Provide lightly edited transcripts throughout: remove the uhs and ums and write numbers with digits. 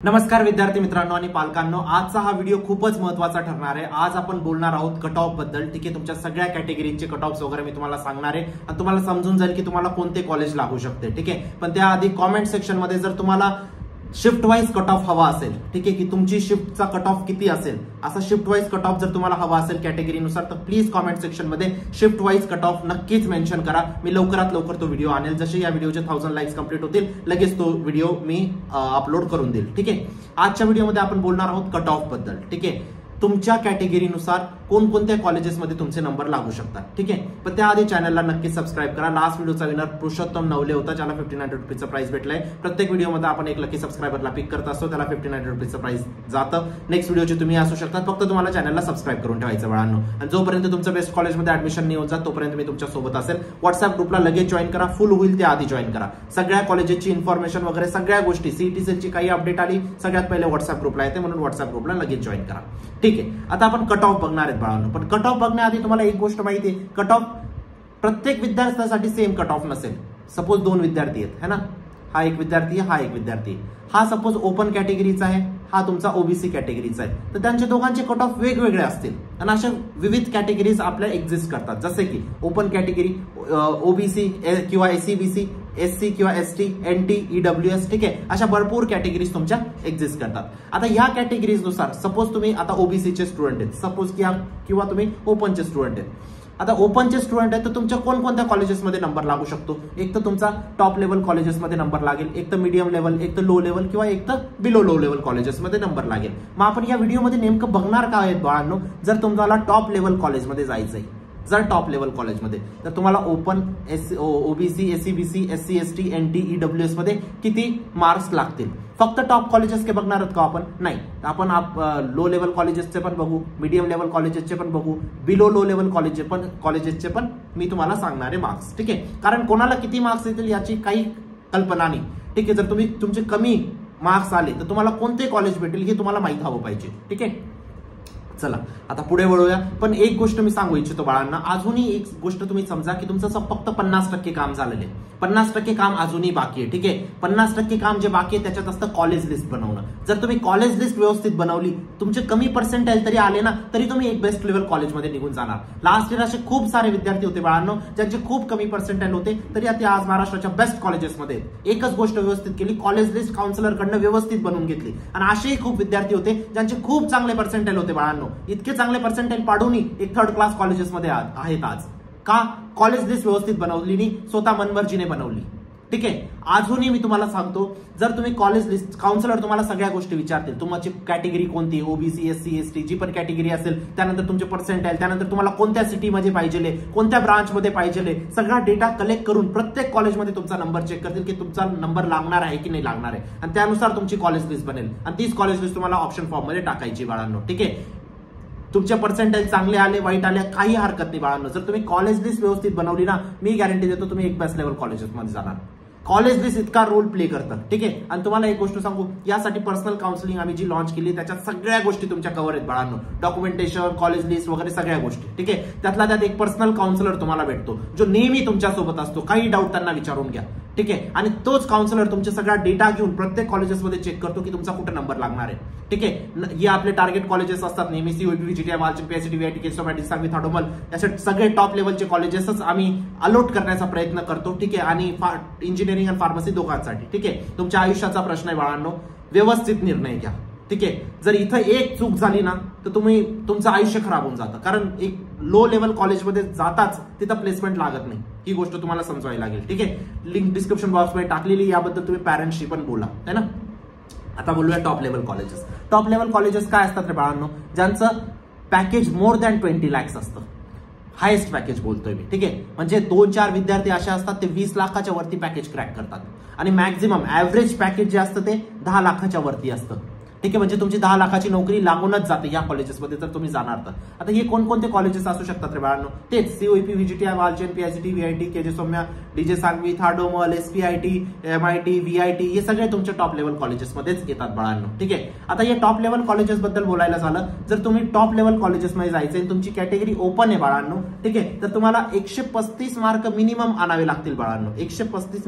नमस्कार विद्यार्थी मित्रांनो आणि पालकांनो, आजचा हा व्हिडिओ खूपच महत्त्वाचा ठरणार आहे। आज आपण बोलणार आहोत कट ऑफ बद्दल। ठीक आहे, तुमच्या सगळ्या कॅटेगरीचे कट ऑफ्स वगैरे मी तुम्हाला सांगणार आहे आणि तुम्हाला समजून जाईल की तुम्हाला कोणते कॉलेज लागू शकते। ठीक आहे, पण त्याआधी कमेंट सेक्शन मध्ये जर तुम्हाला शिफ्ट वाइज कट ऑफ हवा असेल, ठीक आहे, की तुमची शिफ्टचा कट ऑफ किती असेल, असा शिफ्ट वाइज कट ऑफ जर तुम्हाला हवा असेल कॅटेगरीनुसार, तर प्लीज कमेंट सेक्शन मध्ये शिफ्ट वाइज कट ऑफ नक्कीच मेन्शन करा। मी लवकरात लवकर तो व्हिडिओ आणेल। जसे या व्हिडिओचे 1000 लाईक्स कंप्लीट होतील लगेच तो व्हिडिओ मी अपलोड करून देईल। ठीक आहे, आजच्या व्हिडिओमध्ये आपण बोलणार आहोत कट ऑफ बद्दल। ठीक आहे, तुमच्या कॅटेगरीनुसार कोणकोणत्या कॉलेजेसमध्ये तुमचे नंबर लागू शकतात। ठीक आहे, पण त्याआधी चॅनलला नक्की सबस्क्राईब करा। लास्ट व्हिडिओचा विनर पुरुषोत्तम नवले होता, ज्याला 59 रुपीचं प्राइस भेटलंय। प्रत्येक व्हिडिओमध्ये आपण एक लकी सबस्क्रायबरला पिक करत असतो, त्याला 59 रुपीचं प्राइस जातं। नेक्स्ट व्हिडिओचे तुम्ही असू शकतात, फक्त तुम्हाला चॅनलला सबस्क्राईब करून ठेवायचं बाळांनो। आणि जोपर्यंत तुमचं बेस्ट कॉलेजमध्ये ऍडमिशन नाही होत जात तोपर्यंत मी तुमच्या सोबत असेल। व्हॉट्सअप ग्रुपला लगेच जॉईन करा, फुल होईल त्याआधी जॉईन करा। सगळ्या कॉलेजेसची इन्फॉर्मेशन वगैरे सगळ्या गोष्टी, सीईटी सेलची काही अपडेट आली सगळ्यात पहिले व्हॉट्सअप ग्रुपला येते, म्हणून व्हॉट्सअप ग्रुपला लगेच जॉईन करा। ठीक आहे, आता आपण कट ऑफ बघणार आहेत बाळांनो। पण कट ऑफ बघण्याआधी तुम्हाला एक गोष्ट माहिती आहे, कट ऑफ प्रत्येक विद्यार्थ्यासाठी सेम कट ऑफ नसेल। सपोज दोन विद्यार्थी आहेत, है ना, हा एक विद्यार्थी आहे, हा एक विद्यार्थी आहे। हा सपोज ओपन कॅटेगरीचा आहे, हा तुमचा ओबीसी कॅटेगरीचा आहे, तर त्यांच्या दोघांचे कट ऑफ वेगवेगळे असतील। आणि अशा विविध कॅटेगरीज आपल्या एक्झिस्ट करतात, जसे की ओपन कॅटेगरी, ओबीसी किंवा एससीबीसी, एससी किंवा एसटी, एनटी, ईडब्ल्यूएस। ठीक आहे, अशा भरपूर कॅटेगरीज तुमच्या एक्झिस्ट करतात। आता ह्या कॅटेगरीजनुसार सपोज तुम्ही आता ओबीसीचे स्टुडंट आहेत सपोज, किंवा तुम्ही ओपनचे स्टुडंट आहेत। आता ओपनचे स्टुडंट आहेत तर तुमच्या कोणकोणत्या कॉलेजेसमध्ये नंबर लागू शकतो? एक तर तुमचा टॉप लेवल कॉलेजेसमध्ये नंबर लागेल, एक तर मीडियम लेवल, एक तर लो लेवल, किंवा एक तर बिलो लो लेवल कॉलेजेसमध्ये नंबर लागेल। मग आपण या व्हिडिओमध्ये नेमकं बघणार काय आहेत बाळांनो? जर तुम्हाला टॉप लेवल कॉलेजमध्ये जायचंय, जर टॉप लेवल कॉलेजमध्ये, तर तुम्हाला open, OBC, SEBC, SC, ST, NT, EWS मध्ये किती मार्क्स लागतील? फक्त टॉप कॉलेजेस के बघणार आहोत का आपण? नाही, आपण लो लेवल कॉलेजेसचे पण बघू, मीडियम लेवल कॉलेजेसचे पण बघू, बिलो लो लेवल कॉलेजेसचे पण मी तुम्हाला सांगणारे मार्क्स। ठीक आहे, कारण कोणाला किती मार्क्स येतील याची काही कल्पना नाही। ठीक आहे, जर तुमचे कमी मार्क्स आले तर तुम्हाला कोणते कॉलेज भेटेल हे तुम्हाला माहित हवं पाहिजे। ठीक आहे, चला आता पुढे वळूया। पण एक गोष्ट मी सांगू इच्छितो बाळांना, अजूनही एक गोष्ट तुम्ही समजा की तुमचं फक्त 50% काम झालेलं आहे, 50% काम अजूनही बाकी आहे। ठीक आहे, 50% काम जे बाकी आहे त्याच्यात असतं कॉलेज लिस्ट बनवणं। जर तुम्ही कॉलेज लिस्ट व्यवस्थित बनवली, तुमचे कमी पर्सेंटाइल तरी आले ना, तरी तुम्ही एक बेस्ट लेवल कॉलेजमध्ये निघून जाणार। लास्ट इयर असे खूप सारे विद्यार्थी होते बाळांनो, ज्यांचे खूप कमी पर्सेंटाइल होते तरी ते आज महाराष्ट्राच्या बेस्ट कॉलेजेसमध्ये आहेत। एकच गोष्ट व्यवस्थित केली, कॉलेज लिस्ट काउन्सिलरकडनं व्यवस्थित बनवून घेतली। आणि असेही खूप विद्यार्थी होते ज्यांचे खूप चांगले पर्सेंटाइल होते बाळांनो, इतके चांगले पर्सेंटाइल पाडूनही एक थर्ड क्लास कॉलेजेसमध्ये आहेत आज। का? कॉलेज लिस्ट व्यवस्थित बनवली नाही, स्वतः मनमर्जीने बनवली। ठीक आहे, अजूनही मी तुम्हाला सांगतो, जर तुम्ही कॉलेज लिस्ट, काउन्सिलर तुम्हाला सगळ्या गोष्टी विचारतील, तुमची कॅटेगरी कोणती, ओबीसी, एससी, एसटी, जी पण कॅटेगरी असेल, त्यानंतर तुमचे पर्सेंटाइल, त्यानंतर तुम्हाला कोणत्या सिटीमध्ये पाहिजे, कोणत्या ब्रांचमध्ये पाहिजे, सगळा डेटा कलेक्ट करून प्रत्येक कॉलेजमध्ये तुमचा नंबर चेक करतील की तुमचा नंबर लागणार आहे की नाही लागणार आहे, आणि त्यानुसार तुमची कॉलेज लिस्ट बनेल। आणि तीच कॉलेज लिस्ट तुम्हाला ऑप्शन फॉर्म मध्ये टाकायची बाळांनो। ठीक आहे, तुमचे पर्सेंटाइल चांगले आले, वाईट आले, काही हरकत नाही बाळांनो। जर तुम्ही कॉलेज लिस्ट व्यवस्थित बनवली ना, मी गॅरंटी देतो तुम्ही एक बेस्ट लेवल कॉलेजेसमध्ये जाणार। कॉलेज लिस्ट इतका रोल प्ले करतात। ठीक आहे, आणि तुम्हाला एक गोष्ट सांगू, यासाठी पर्सनल काउन्सिलिंग आम्ही जी लॉन्च केली त्याच्यात सगळ्या गोष्टी तुमच्या कव्हर आहेत बाळांनो, डॉक्युमेंटेशन, कॉलेज लिस्ट वगैरे सगळ्या गोष्टी। ठीक आहे, त्यातला त्यात एक पर्सनल काउन्सिलर तुम्हाला भेटतो, जो नेहमी तुमच्या सोबत असतो, काही डाऊट त्यांना विचारून घ्या। ठीक आहे, आणि तोच काउन्सिलर तुमचे सगळा डेटा घेऊन प्रत्येक कॉलेजेसमध्ये चेक करतो की तुमचा कुठे नंबर लागणार आहे। ठीक आहे, हे आपले टार्गेट कॉलेजेस असतात नेहमी, COEP, VJTI, Walchand, PICT, VIT, केसोमॅटी, Sangvi, थाडोमल, असे सगळे टॉप लेवलचे कॉलेजेसच आम्ही अलॉट करण्याचा प्रयत्न करतो। ठीक आहे, आणि इंजिनिअरिंग आणि फार्मसी दोघांसाठी। ठीक आहे, तुमच्या आयुष्याचा प्रश्न आहे बाळांनो, व्यवस्थित निर्णय घ्या। ठीक आहे, जर इथं एक चूक झाली ना तर तुमचं आयुष्य खराब होऊन जातं, कारण एक लो लेवल कॉलेजमध्ये जाताच तिथं प्लेसमेंट लागत नाही, ही गोष्ट तुम्हाला समजावी लागेल। ठीक आहे, लिंक डिस्क्रिप्शन बॉक्समध्ये टाकलेली, याबद्दल तुम्ही पॅरेंट्सशी पण बोला, है ना। आता बोलूया top level colleges. Top level colleges काय असतात रे बाळांनो? ज्यांचं पॅकेज मोर दॅन 20 lakhs असतं, हायेस्ट पॅकेज बोलतोय मी। ठीक आहे, म्हणजे 2-4 विद्यार्थी असे असतात ते 20 लाखाच्या वरती पॅकेज क्रॅक करतात, आणि मॅक्झिमम ऍव्हरेज पॅकेज जे असतं ते 10 लाखाच्या वरती असतं। ठीक आहे, म्हणजे तुमची 10 लाखाची नोकरी लागूनच जाते या कॉलेजेसमध्ये जर तुम्ही जाणार तर। आता हे कोणकोणते कॉलेजेस असू शकतात रे बाळांनो? तेच COEP, VJTI, Walchand, PICT, VIT, KJ Somaiya, DJ Sanghvi, Thadomal, SPIT, MIT, VIT, हे सगळे तुमच्या टॉप लेवल कॉलेजेसमध्येच येतात बाळांनो। ठीक आहे, आता या टॉप लेवल कॉलेजेस बद्दल बोलायला झालं, जर तुम्ही टॉप लेवल कॉलेजेसमध्ये जायचंय आणि तुमची कॅटेगरी ओपन आहे बाळांनो, ठीक आहे, तर तुम्हाला 135 मार्क मिनिमम आणावे लागतील बाळांनो। 135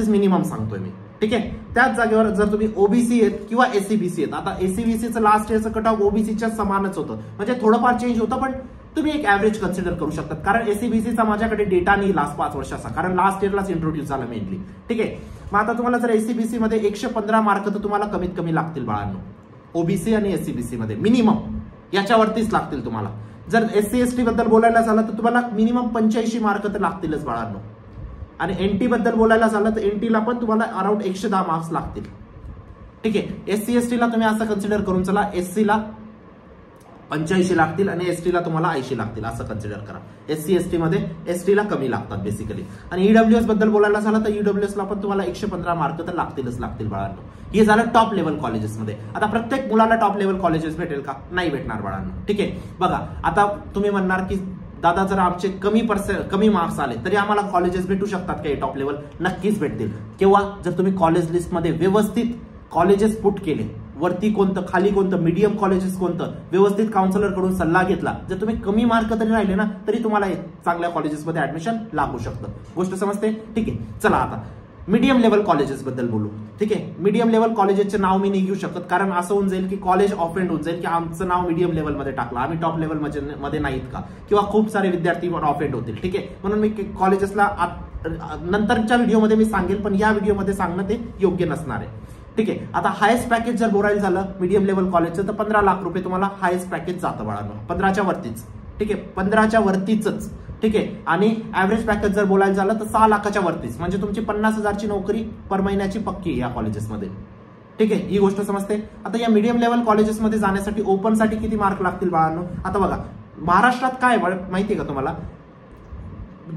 मिनिमम सांगतोय मी। ठीक आहे. त्याच जागेवर जर तुम्ही ओबीसी आहेत किंवा एससीबीसी आहेत, आता एससीबीसीचं लास्ट इयरचं कट ऑफ ओबीसीच्या समानच होतं, म्हणजे थोडंफार चेंज होतं, पण तुम्ही एक ऍव्हरेज कन्सिडर करू शकतात. कारण एससीबीसीचा माझ्याकडे डेटा नाही लास्ट 5 वर्षाचा, कारण लास्ट इयरलाच इंट्रोड्यूस झाला मेनली. ठीक आहे. मग आता तुम्हाला जर एससीबीसी मध्ये 115 मार्क तर तुम्हाला कमीत कमी लागतील बाळांनो, ओबीसी आणि एससीबीसी मध्ये मिनिमम याच्यावरतीच लागतील तुम्हाला. जर एससी एसटी बद्दल बोलायला झालं तर तुम्हाला मिनिमम 85 मार्क तर लागतीलच बाळांनो. आणि एनटी बद्दल बोलायला झालं तर एनटीला पण तुम्हाला अराउंड 110 मार्क्स लागतील. ठीक आहे. एससी एसटी ला तुम्ही असं कन्सिडर करून चला, एससी ला 85 लागतील आणि एसटी ला तुम्हाला 80 लागतील असं कन्सिडर करा. एससी एसटी मध्ये एसटी ला कमी लागतात बेसिकली. आणि ईडब्ल्यूएस बद्दल बोलायला झालं तर ईडब्ल्यूएस ला पण तुम्हाला 115 मार्क तर लागतील बाळांनो. हे झालं टॉप लेवल कॉलेजेसमध्ये. आता प्रत्येक मुलाला टॉप लेवल कॉलेजेस भेटेल का? नाही भेटणार बाळांनो. ठीक आहे. बघा आता तुम्ही म्हणणार की दादा जर आमचे कमी मार्क्स आले तरी आम्हाला कॉलेजेस भेटू शकतात का टॉप लेवल? नक्कीच भेटतील. केव्हा? जर तुम्ही कॉलेज लिस्टमध्ये व्यवस्थित कॉलेजेस पुट केले, वरती कोणतं खाली कोणतं मीडियम कॉलेजेस कोणतं, व्यवस्थित काउन्सिलर कडून सल्ला घेतला, जर तुम्ही कमी मार्क तरी राहिले ना तरी तुम्हाला चांगल्या कॉलेजेसमध्ये ऍडमिशन लागू शकतं. गोष्ट समजते? ठीक आहे. चला आता मीडियम लेवल कॉलेजेस बद्दल बोलू. ठीक आहे. मीडियम लेवल कॉलेजेसचे नाव मी नाही घेऊ शकत, कारण असं होऊन जाईल की कॉलेज ऑफेंड होऊन जाईल की आमचं नाव मीडियम लेवलमध्ये टाकलं, आम्ही टॉप लेवल मध्ये नाहीत का, किंवा खूप सारे विद्यार्थी ऑफेंड होतील. ठीक आहे. म्हणून मी कॉलेजेसला नंतरच्या व्हिडिओमध्ये मी सांगेल, पण या व्हिडिओमध्ये सांगणं ते योग्य नसणार आहे. ठीक आहे. आता हायेस्ट पॅकेज जर बोलायला झालं मीडियम लेवल कॉलेजचं तर 15 लाख रुपये तुम्हाला हायेस्ट पॅकेज जातं बाळांनो, 15च्या वरतीच. ठीक आहे. 15च्या वरतीच. ठीक आहे. आणि ऍव्हरेज पॅकेज जर बोलायला झालं तर 6 लाखाच्या वरतीच, म्हणजे तुमची 50,000ची नोकरी पर महिन्याची पक्की आहे या कॉलेजेसमध्ये. ठीक आहे. ही गोष्ट समजते. आता या मीडियम लेवल कॉलेजेसमध्ये जाण्यासाठी ओपन साठी किती मार्क लागतील बाळांनो? आता बघा महाराष्ट्रात काय माहितीये का तुम्हाला,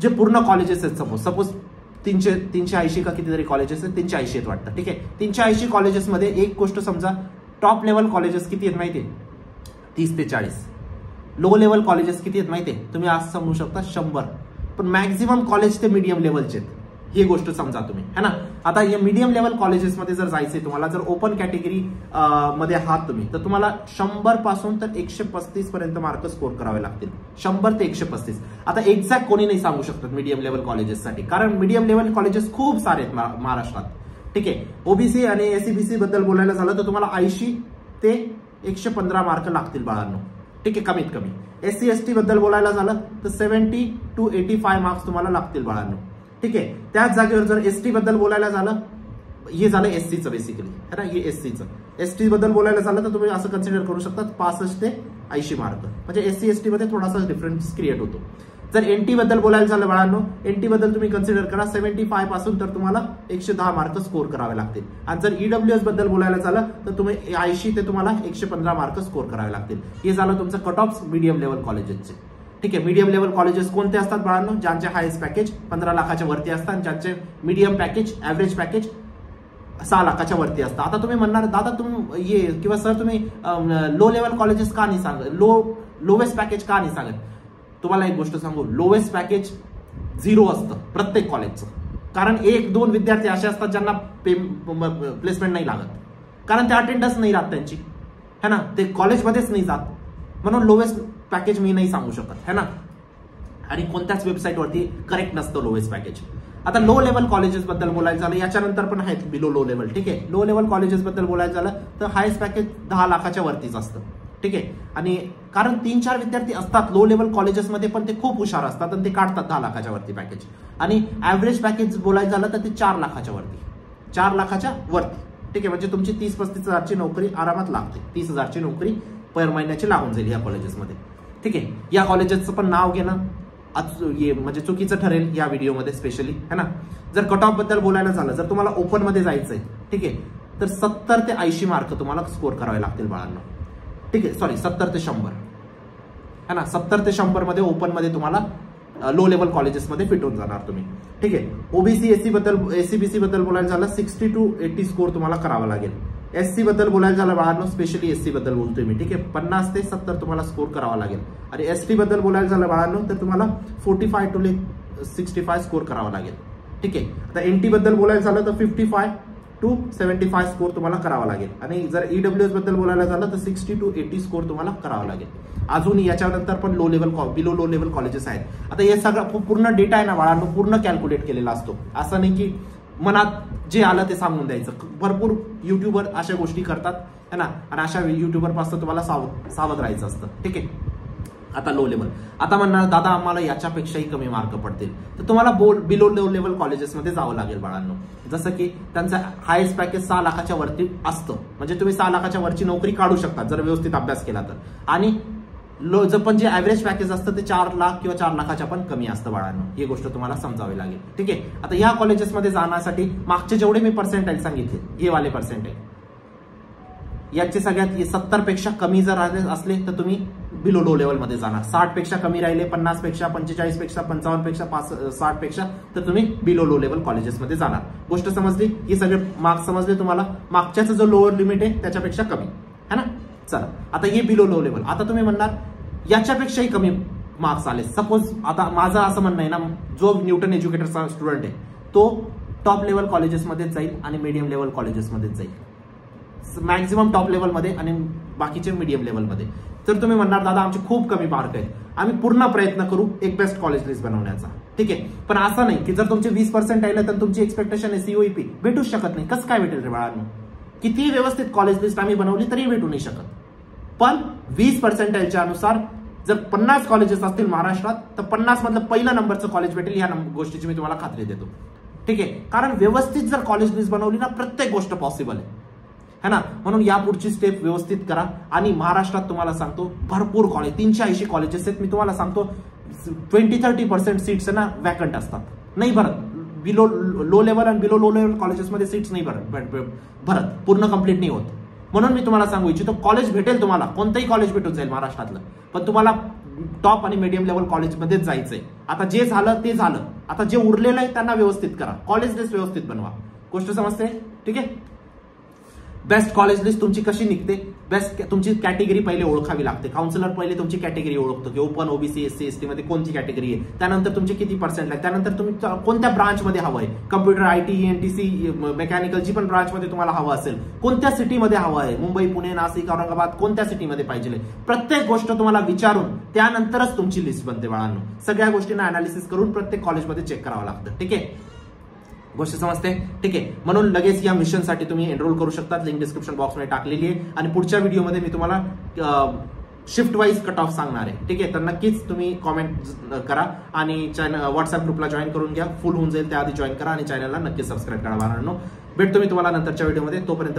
जे पूर्ण कॉलेजेस आहेत, सपोज 380 का कितीतरी कॉलेजेस आहेत, 380 आहेत वाटतं. ठीक आहे. 380 कॉलेजेसमध्ये एक गोष्ट समजा, टॉप लेवल कॉलेजेस किती आहेत माहितीये? 30 ते 40. लो लेवल कॉलेजेस किती आहेत माहितीये? तुम्ही आज समजू शकता 100. पण मॅक्झिमम कॉलेज ते मीडियम लेवलचे आहेत, ही गोष्ट समजा तुम्ही, है ना. आता या मीडियम लेवल कॉलेजेसमध्ये जर जायचंय तुम्हाला, जर ओपन कॅटेगरी मध्ये आहात तुम्ही, तर तुम्हाला 100 पासून तर 135 पर्यंत मार्क स्कोर करावे लागतील. 100 ते 135. आता एक्झॅक्ट कोणी नाही सांगू शकतात मीडियम लेवल कॉलेजेससाठी, कारण मीडियम लेवल कॉलेजेस खूप सारे आहेत महाराष्ट्रात. ठीक आहे. ओबीसी आणि एससीबीसी बद्दल बोलायला झालं तर तुम्हाला 80 ते 115 मार्क लागतील बाळांनो. ठीक आहे. कमीत कमी. एससी एसटी बद्दल बोलायला झालं तर 70 to 85 मार्क्स तुम्हाला लागतील बाळांनो. ठीक आहे. त्याच जागेवर जर एसटी बद्दल बोलायला झालं, हे झालं एससीचं बेसिकली, है ना, हे एससीचं. एसटी बद्दल बोलायला झालं तर तुम्ही असं कन्सिडर करू शकता 65 ते 80 मार्क, म्हणजे एससी एसटी मध्ये थोडासा डिफरन्स क्रिएट होतो. जर एनटी बद्दल बोलायला झालं बाळांनो, एनटी बद्दल तुम्ही कन्सिडर करा 75 पासून तर तुम्हाला 110 मार्क स्कोर करावे लागतील. आणि जर ईडब्ल्यूएस बद्दल बोलायला झालं तर तुम्ही 80 ते तुम्हाला 115 मार्क स्कोर करावे लागतील. हे झालं तुमचं कट ऑफ मीडियम लेवल कॉलेजेसचे. ठीक आहे. मीडियम लेवल कॉलेजेस कोणते असतात बाळांनो? ज्यांचे हायेस्ट पॅकेज 15 लाखाच्या वरती असतात, ज्यांचे मीडियम पॅकेज ऍव्हरेज पॅकेज 6 लाखाच्या वरती असतं. आता तुम्ही म्हणणार दादा तुम्ही ये किंवा सर तुम्ही लो लेवल कॉलेजेस का नाही सांगत, लोवेस्ट पॅकेज का नाही सांगत? तुम्हाला एक गोष्ट सांगू, लोवेस्ट पॅकेज 0 असतं प्रत्येक कॉलेजचं, कारण 1-2 विद्यार्थी असे असतात ज्यांना प्लेसमेंट नाही लागत, कारण ते अटेंडन्स नाही राहत त्यांची, है ना, ते कॉलेजमध्येच नाही जात. म्हणून लोवेस्ट पॅकेज मी नाही सांगू शकत, है ना. आणि कोणत्याच वेबसाईटवरती करेक्ट नसतं लोवेस्ट पॅकेज. आता लो लेवल कॉलेजेस बद्दल बोलायचं झालं, याच्यानंतर पण आहेत बिलो लो लेवल. ठीक आहे. लो लेवल कॉलेजेस बद्दल बोलायचं झालं तर हायेस्ट पॅकेज 10 लाखाच्या वरतीच असतं. ठीक आहे. आणि कारण 3-4 विद्यार्थी असतात लो लेवल कॉलेजेसमध्ये, पण ते खूप हुशार असतात आणि ते काढतात 10 लाखाच्या वरती पॅकेज. आणि ऍव्हरेज पॅकेज बोलायचं झालं तर ते 4 लाखाच्या वरती, 4 लाखाच्या वरती. ठीक आहे. म्हणजे तुमची 30-35 हजारची नोकरी आरामात लागते, 30 हजारची नोकरी पर महिन्याची लागून जाईल या कॉलेजेसमध्ये. ठीक आहे. या कॉलेजेसचं पण नाव घेणं म्हणजे चुकीचं ठरेल या व्हिडिओमध्ये स्पेशली, है ना. जर कट ऑफ बद्दल बोलायला झालं, जर तुम्हाला ओपन मध्ये जायचंय, ठीक आहे, तर 70 ते 80 मार्क तुम्हाला स्कोर करावे लागतील बाळांना. ठीक आहे. सॉरी 70 ते 100, है ना. 70 ते 100 मध्ये ओपन मध्ये तुम्हाला लो लेवल कॉलेजेसमध्ये फिट होऊन जाणार तुम्ही. ठीक आहे. ओबीसी एससीबीसी बद्दल बोलायला झालं 60 to 80 स्कोर तुम्हाला करावा लागेल. एससी बद्दल बोलायला झालं बाळांनो, स्पेशली एससी बद्दल बोलतोय मी. ठीक आहे. 50 ते 70 तुम्हाला स्कोर करावा लागेल. आणि एसटी बद्दल बोलायला झालं बाळांनो तर तुम्हाला 45 to 65 स्कोर करावा लागेल. ठीक आहे. आता एनटी बद्दल बोलायला झालं तर 55 to 75 स्कोर तुम्हाला करावा लागेल. आणि जर ईडब्ल्यूएस बद्दल बोलायला झालं तर 60 to 80 स्कोर तुम्हाला करावा लागेल. अजून याच्यानंतर पण बिलो लो लेवल कॉलेजेस आहेत. आता हे सगळं पूर्ण डेटा आहे ना बाळांनो, पूर्ण कॅल्क्युलेट केलेला असतो. असं नाही की मनात जे आलं ते सांगून द्यायचं. भरपूर युट्यूबर अशा गोष्टी करतात है ना, आणि अशा युट्यूबर पासून तुम्हाला सावध राहायचं असतं. ठीक आहे. आता लो लेवल, आता म्हणणार दादा आम्हाला याच्यापेक्षाही कमी मार्क पडतील, तर तुम्हाला बिलो लो लेवल कॉलेजेसमध्ये जावं लागेल बाळांनो. जसं की त्यांचं हायेस्ट पॅकेज 6 लाखाच्या वरती असतं, म्हणजे तुम्ही 6 लाखाच्या वरची नोकरी काढू शकता जर व्यवस्थित अभ्यास केला तर. आणि पण जे ऍव्हरेज पॅकेज असतं ते 4 लाख किंवा 4 लाखाच्या पण कमी असतं बाळांनो. ही गोष्ट तुम्हाला समजावी लागेल. ठीक आहे. आता या कॉलेजेसमध्ये जाण्यासाठी मागचे जेवढे मी पर्सेंटाईल सांगितले, हे वाले पर्सेंटाईल, याचे सगळ्यात 70 पेक्षा कमी जर असले तर तुम्ही बिलो लो लेवल मध्ये जाणार. 60 पेक्षा कमी राहिले, 50 पेक्षा, 45 पेक्षा, 55 पेक्षा, 60 पेक्षा, तर तुम्ही बिलो लो लेवल कॉलेजेसमध्ये जाणार. गोष्ट समजली? हे सगळे मार्क्स समजले तुम्हाला? मागच्याचा जो लोअर लिमिट आहे त्याच्यापेक्षा कमी है ना. चला आता हे बिलो लो लेवल. आता तुम्ही म्हणणार याच्यापेक्षाही कमी मार्क्स आले. सपोज आता माझं असं म्हणणं आहे ना, जो न्यूटन एज्युकेटरचा स्टुडंट आहे तो टॉप लेवल कॉलेजेसमध्येच जाईल आणि मीडियम लेवल कॉलेजेसमध्येच जाईल. मॅक्झिमम टॉप लेवलमध्ये आणि बाकीचे मीडियम लेवलमध्ये. तर तुम्ही म्हणणार दादा आमचे खूप कमी मार्क आहेत, आम्ही पूर्ण प्रयत्न करू एक बेस्ट कॉलेज लिस्ट बनवण्याचा. ठीक आहे. पण असं नाही की जर तुमचे 20% आले तर तुमची एक्सपेक्टेशन आहे सीओईपी भेटूच शकत नाही. कसं काय भेटेल रे बाळांनो? किती व्यवस्थित कॉलेज लिस्ट आम्ही बनवली तरी भेटू नाही शकत. पण 20%च्या अनुसार जर 50 कॉलेजेस असतील महाराष्ट्रात तर 50 मधलं पहिल्या नंबरचं कॉलेज भेटेल, या गोष्टीची मी तुम्हाला खात्री देतो. ठीक आहे. कारण व्यवस्थित जर कॉलेज लिस्ट बनवली ना प्रत्येक गोष्ट पॉसिबल आहे है ना. म्हणून या पुढची स्टेप व्यवस्थित करा. आणि महाराष्ट्रात तुम्हाला सांगतो भरपूर कॉलेज, 380 कॉलेजेस आहेत. मी तुम्हाला सांगतो 20-30% सीट्स ना वॅकंट असतात, नाही भरत. बिलो लो लेवल आणि बिलो लो लेवल कॉलेजेसमध्ये सीट्स नाही भरत, पूर्ण कंप्लीट नाही होत. म्हणून मी तुम्हाला सांगू इच्छितो कॉलेज भेटेल तुम्हाला, कोणतंही कॉलेज भेटून जाईल महाराष्ट्रातलं, पण तुम्हाला टॉप आणि मीडियम लेवल कॉलेजमध्येच जायचंय. आता जे झालं ते झालं, आता जे उरलेलं आहे त्यांना व्यवस्थित करा, कॉलेज लिस्ट व्यवस्थित बनवा. गोष्ट समजते? ठीक आहे. बेस्ट कॉलेज लिस्ट तुमची कशी निघते? बेस्ट तुमची कॅटेगरी पहिले ओळखावी लागते. काउन्सिलर पहिले तुमची कॅटेगरी ओळखतो की ओपन, ओबीसी, एससी, एसटी मध्ये कोणती कॅटेगरी आहे, त्यानंतर तुमचे किती पर्सेंट आहे, त्यानंतर तुम्ही कोणत्या ब्रांच मध्ये हवं आहे, कम्प्युटर, आयटी, एनटीसी, मेकॅनिकल, जी पण ब्रांच मध्ये तुम्हाला हवं असेल, कोणत्या सिटीमध्ये हवं आहे, मुंबई, पुणे, नाशिक, औरंगाबाद, कोणत्या सिटीमध्ये पाहिजे, प्रत्येक गोष्ट तुम्हाला विचारून त्यानंतरच तुमची लिस्ट बनते बाळांनो. सगळ्या गोष्टींना अनालिसिस करून प्रत्येक कॉलेजमध्ये चेक करावं लागतं. ठीक आहे. गोष्ट समजते? ठीक आहे. म्हणून लगेच या मिशनसाठी तुम्ही एनरोल करू शकता. लिंक डिस्क्रिप्शन बॉक्समध्ये टाकलेली आहे. आणि पुढच्या व्हिडिओमध्ये मी तुम्हाला शिफ्ट वाईज कट ऑफ सांगणार आहे. ठीक आहे. तर नक्कीच तुम्ही कॉमेंट करा आणि चॅनल व्हॉट्सअप ग्रुपला जॉईन करून घ्या. फुल होऊन जाईल त्याआधी जॉईन करा आणि चॅनलला नक्कीच सबस्क्राईब करा बाळांनो. भेटतो मी तुम्हाला नंतरच्या व्हिडिओमध्ये. तोपर्यंत